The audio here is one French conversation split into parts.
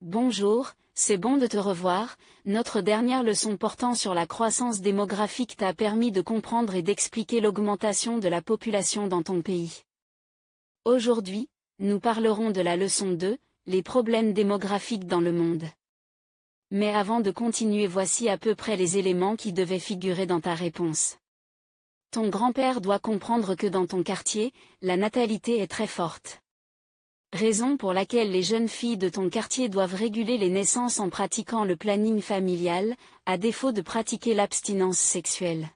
Bonjour, c'est bon de te revoir. Notre dernière leçon portant sur la croissance démographique t'a permis de comprendre et d'expliquer l'augmentation de la population dans ton pays. Aujourd'hui, nous parlerons de la leçon 2, les problèmes démographiques dans le monde. Mais avant de continuer, voici à peu près les éléments qui devaient figurer dans ta réponse. Ton grand-père doit comprendre que dans ton quartier, la natalité est très forte. Raison pour laquelle les jeunes filles de ton quartier doivent réguler les naissances en pratiquant le planning familial, à défaut de pratiquer l'abstinence sexuelle.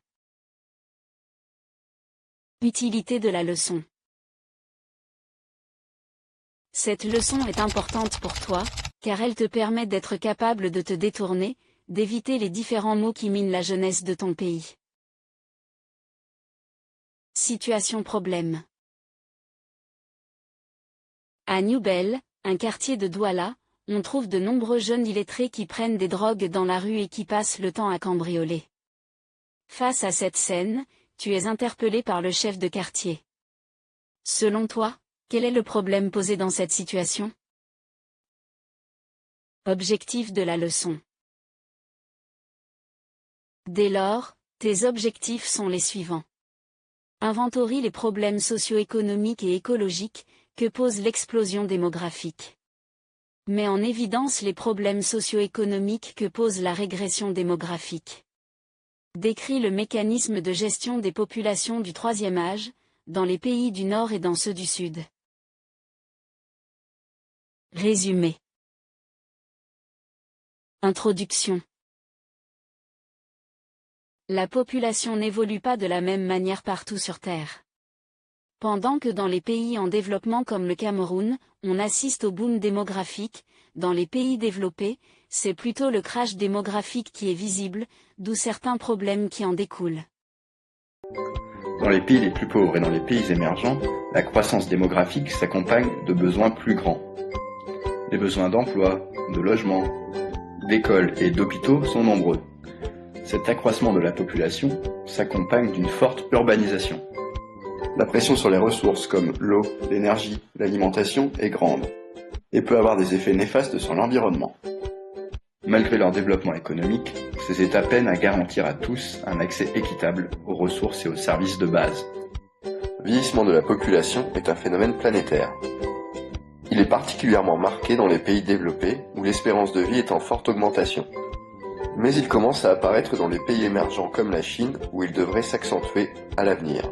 Utilité de la leçon. Cette leçon est importante pour toi, car elle te permet d'être capable de te détourner, d'éviter les différents maux qui minent la jeunesse de ton pays. Situation problème. À New Bell, un quartier de Douala, on trouve de nombreux jeunes illettrés qui prennent des drogues dans la rue et qui passent le temps à cambrioler. Face à cette scène, tu es interpellé par le chef de quartier. Selon toi, quel est le problème posé dans cette situation? Objectif de la leçon. Dès lors, tes objectifs sont les suivants. Inventorie les problèmes socio-économiques et écologiques que pose l'explosion démographique. Mets en évidence les problèmes socio-économiques que pose la régression démographique. Décris le mécanisme de gestion des populations du troisième âge, dans les pays du Nord et dans ceux du Sud. Résumé. Introduction. La population n'évolue pas de la même manière partout sur Terre. Pendant que dans les pays en développement comme le Cameroun, on assiste au boom démographique, dans les pays développés, c'est plutôt le crash démographique qui est visible, d'où certains problèmes qui en découlent. Dans les pays les plus pauvres et dans les pays émergents, la croissance démographique s'accompagne de besoins plus grands. Les besoins d'emploi, de logement, d'écoles et d'hôpitaux sont nombreux. Cet accroissement de la population s'accompagne d'une forte urbanisation. La pression sur les ressources comme l'eau, l'énergie, l'alimentation est grande et peut avoir des effets néfastes sur l'environnement. Malgré leur développement économique, ces États peinent à garantir à tous un accès équitable aux ressources et aux services de base. Le vieillissement de la population est un phénomène planétaire. Il est particulièrement marqué dans les pays développés où l'espérance de vie est en forte augmentation. Mais il commence à apparaître dans les pays émergents comme la Chine où il devrait s'accentuer à l'avenir.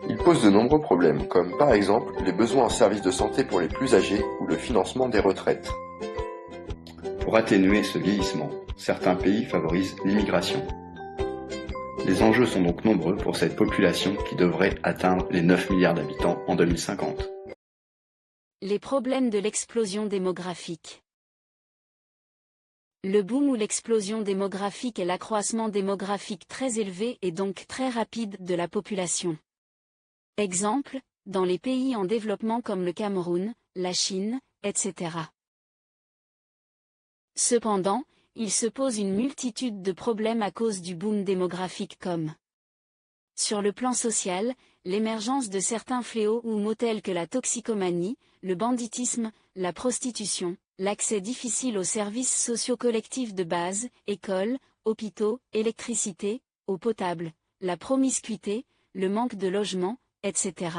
Il pose de nombreux problèmes, comme par exemple les besoins en services de santé pour les plus âgés ou le financement des retraites. Pour atténuer ce vieillissement, certains pays favorisent l'immigration. Les enjeux sont donc nombreux pour cette population qui devrait atteindre les 9 milliards d'habitants en 2050. Les problèmes de l'explosion démographique. Le boom ou l'explosion démographique est l'accroissement démographique très élevé et donc très rapide de la population. Exemple, dans les pays en développement comme le Cameroun, la Chine, etc. Cependant, il se pose une multitude de problèmes à cause du boom démographique comme sur le plan social, l'émergence de certains fléaux ou maux tels que la toxicomanie, le banditisme, la prostitution, l'accès difficile aux services sociaux collectifs de base, écoles, hôpitaux, électricité, eau potable, la promiscuité, le manque de logement, etc.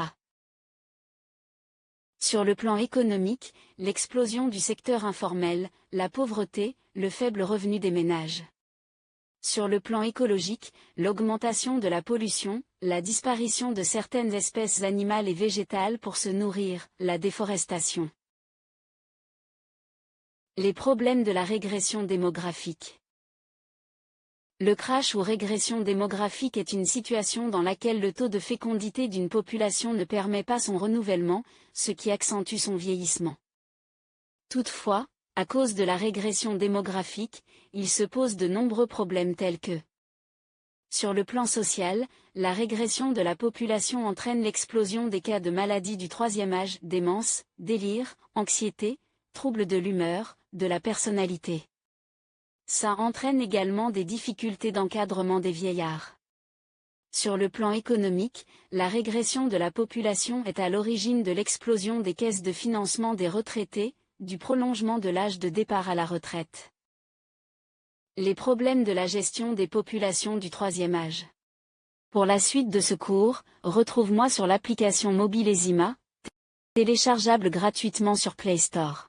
Sur le plan économique, l'explosion du secteur informel, la pauvreté, le faible revenu des ménages. Sur le plan écologique, l'augmentation de la pollution, la disparition de certaines espèces animales et végétales pour se nourrir, la déforestation. Les problèmes de la régression démographique. Le crash ou régression démographique est une situation dans laquelle le taux de fécondité d'une population ne permet pas son renouvellement, ce qui accentue son vieillissement. Toutefois, à cause de la régression démographique, il se pose de nombreux problèmes tels que sur le plan social, la régression de la population entraîne l'explosion des cas de maladies du troisième âge, démence, délire, anxiété, troubles de l'humeur, de la personnalité. Ça entraîne également des difficultés d'encadrement des vieillards. Sur le plan économique, la régression de la population est à l'origine de l'explosion des caisses de financement des retraités, du prolongement de l'âge de départ à la retraite. Les problèmes de la gestion des populations du troisième âge. Pour la suite de ce cours, retrouve-moi sur l'application mobile Ezima, téléchargeable gratuitement sur Play Store.